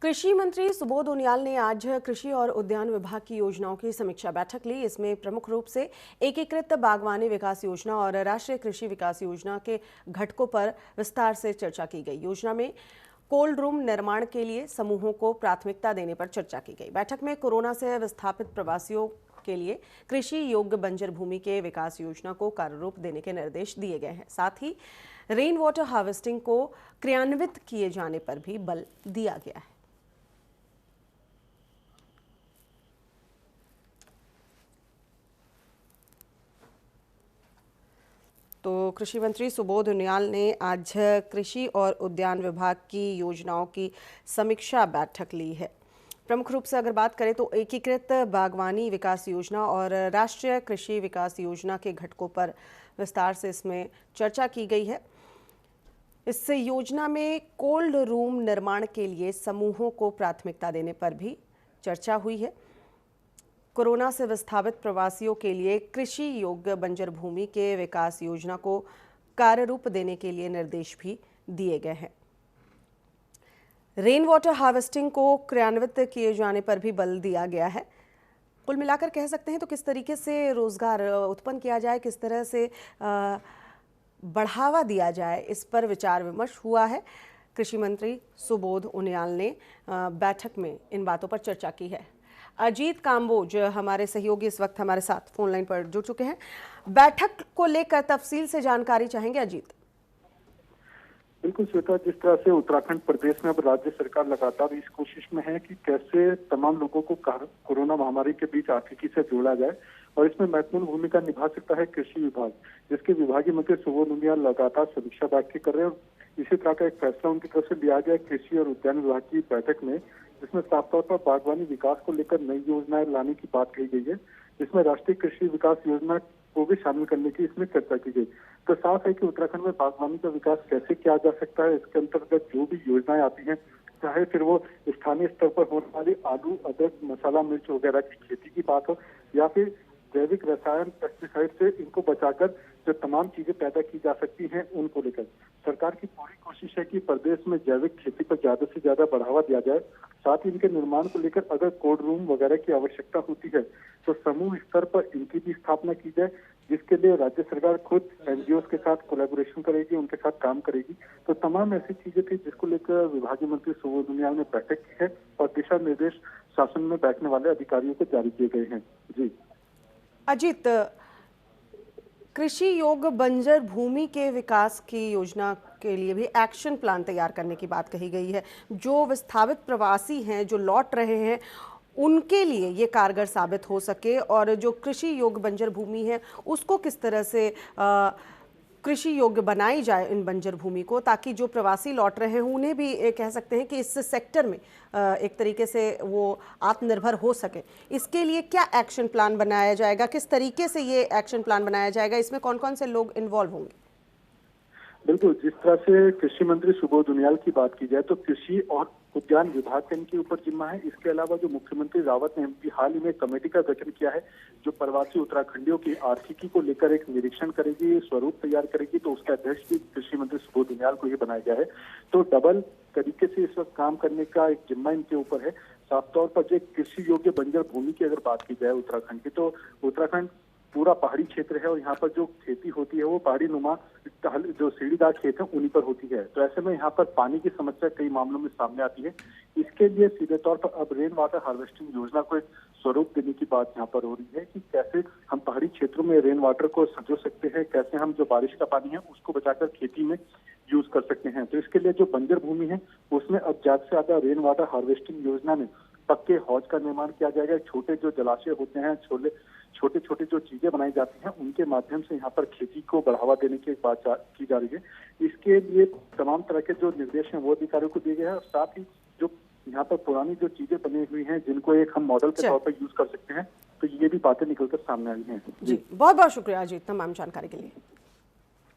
कृषि मंत्री सुबोध उनियाल ने आज कृषि और उद्यान विभाग की योजनाओं की समीक्षा बैठक ली। इसमें प्रमुख रूप से एकीकृत बागवानी विकास योजना और राष्ट्रीय कृषि विकास योजना के घटकों पर विस्तार से चर्चा की गई। योजना में कोल्ड रूम निर्माण के लिए समूहों को प्राथमिकता देने पर चर्चा की गई। बैठक में कोरोना से विस्थापित प्रवासियों के लिए कृषि योग्य बंजर भूमि के विकास योजना को कार्यरूप देने के निर्देश दिए गए हैं। साथ ही रेन वाटर हार्वेस्टिंग को क्रियान्वित किए जाने पर भी बल दिया गया है। तो कृषि मंत्री सुबोध उनियाल ने आज कृषि और उद्यान विभाग की योजनाओं की समीक्षा बैठक ली है। प्रमुख रूप से अगर बात करें तो एकीकृत बागवानी विकास योजना और राष्ट्रीय कृषि विकास योजना के घटकों पर विस्तार से इसमें चर्चा की गई है। इस योजना में कोल्ड रूम निर्माण के लिए समूहों को प्राथमिकता देने पर भी चर्चा हुई है। कोरोना से विस्थापित प्रवासियों के लिए कृषि योग्य बंजर भूमि के विकास योजना को कार्यरूप देने के लिए निर्देश भी दिए गए हैं। रेन वाटर हार्वेस्टिंग को क्रियान्वित किए जाने पर भी बल दिया गया है। कुल मिलाकर कह सकते हैं तो किस तरीके से रोजगार उत्पन्न किया जाए, किस तरह से बढ़ावा दिया जाए, इस पर विचार विमर्श हुआ है। कृषि मंत्री सुबोध उनियाल ने बैठक में इन बातों पर चर्चा की है। अजीत काम्बोज हमारे सहयोगी इस वक्त हमारे साथ फोन लाइन पर जुड़ चुके हैं। बैठक को लेकर तफसील से जानकारी चाहेंगे अजीत। बिल्कुल श्वेता, जिस तरह से उत्तराखंड प्रदेश में अब राज्य सरकार लगातार इस कोशिश में है कि कैसे तमाम लोगों को कोरोना महामारी के बीच आर्थिकी से जोड़ा जाए, और इसमें महत्वपूर्ण भूमिका निभा सकता है कृषि विभाग, जिसके विभागीय मंत्री सुबोध उनियाल लगातार समीक्षा बैठकें कर रहे हैं। और इसी तरह का एक फैसला उनकी तरफ से लिया गया कृषि और उद्यान विभाग की बैठक में, जिसमें साफ तौर पर बागवानी विकास को लेकर नई योजनाएं लाने की बात कही गई है। इसमें राष्ट्रीय कृषि विकास योजना को भी शामिल करने की इसमें चर्चा की गई। तो साफ है कि उत्तराखंड में बागवानी का विकास कैसे किया जा सकता है। इसके अंतर्गत जो भी योजनाएं आती हैं, चाहे फिर वो स्थानीय स्तर पर होने वाली आलू, अदरक, मसाला, मिर्च वगैरह की खेती की बात हो, या फिर जैविक रसायन पेस्टिसाइड से इनको बचाकर जो तमाम चीजें पैदा की जा सकती हैं, उनको लेकर सरकार की पूरी कोशिश है कि प्रदेश में जैविक खेती पर ज्यादा से ज्यादा बढ़ावा दिया जाए। साथ ही इनके निर्माण को लेकर अगर कोल्ड रूम वगैरह की आवश्यकता होती है तो समूह स्तर पर इनकी भी स्थापना की जाए, जिसके लिए राज्य सरकार खुद एनजीओ के साथ कोलैबोरेशन करेगी, उनके साथ काम करेगी। तो तमाम ऐसी चीजें थी जिसको लेकर विभागीय मंत्री सुबोध उनियाल ने बैठक की है और दिशा निर्देश शासन में बैठने वाले अधिकारियों को जारी किए गए हैं। जी अजीत, कृषि योग्य बंजर भूमि के विकास की योजना के लिए भी एक्शन प्लान तैयार करने की बात कही गई है। जो विस्थापित प्रवासी हैं, जो लौट रहे हैं, उनके लिए ये कारगर साबित हो सके, और जो कृषि योग्य बंजर भूमि है उसको किस तरह से कृषि योग्य बनाई जाए इन बंजर भूमि को, ताकि जो प्रवासी लौट रहे हैं उन्हें भी कह सकते हैं कि इस सेक्टर में एक तरीके से वो आत्मनिर्भर हो सके। इसके लिए क्या एक्शन प्लान बनाया जाएगा, किस तरीके से ये एक्शन प्लान बनाया जाएगा, इसमें कौन कौन से लोग इन्वॉल्व होंगे? बिल्कुल, जिस तरह से कृषि मंत्री सुबोध उनियाल की बात की जाए तो कृषि और उद्यान विभाग का इनके ऊपर जिम्मा है। इसके अलावा जो मुख्यमंत्री रावत ने हाल ही में कमेटी का गठन किया है, जो प्रवासी उत्तराखंडियों की आर्थिकी को लेकर एक निरीक्षण करेगी, स्वरूप तैयार करेगी, तो उसका अध्यक्ष भी कृषि मंत्री सुबोध उनियाल को ही बनाया गया है। तो डबल तरीके से इस वक्त काम करने का एक जिम्मा इनके ऊपर है। साफ तौर पर जो कृषि योग्य बंजर भूमि की अगर बात की जाए उत्तराखंड की, तो उत्तराखंड पूरा पहाड़ी क्षेत्र है और यहाँ पर जो खेती होती है वो पहाड़ी नुमा जो सीढ़ीदार खेत है उन्हीं पर होती है। तो ऐसे में यहाँ पर पानी की समस्या कई मामलों में सामने आती है। इसके लिए सीधे तौर पर अब रेन वाटर हार्वेस्टिंग योजना को एक स्वरूप देने की बात यहाँ पर हो रही है कि कैसे हम पहाड़ी क्षेत्रों में रेन वाटर को संजो सकते हैं, कैसे हम जो बारिश का पानी है उसको बचाकर खेती में यूज कर सकते हैं। तो इसके लिए जो बंजर भूमि है उसमें अब ज्यादा से ज्यादा रेन वाटर हार्वेस्टिंग योजना में पक्के हौज का निर्माण किया जाएगा। छोटे जो जलाशय होते हैं, छोटे छोटे जो चीजें बनाई जाती हैं, उनके माध्यम से यहाँ पर खेती को बढ़ावा देने की एक बात की जा रही है। इसके लिए तमाम तरह के जो निर्देश हैं वो अधिकारियों को दिए गए हैं, और साथ ही जो यहाँ पर पुरानी जो चीजें बनी हुई हैं जिनको एक हम मॉडल के तौर पर यूज कर सकते हैं, तो ये भी बातें निकलकर सामने आई हैं। जी, बहुत बहुत शुक्रिया अजीत तमाम जानकारी के लिए।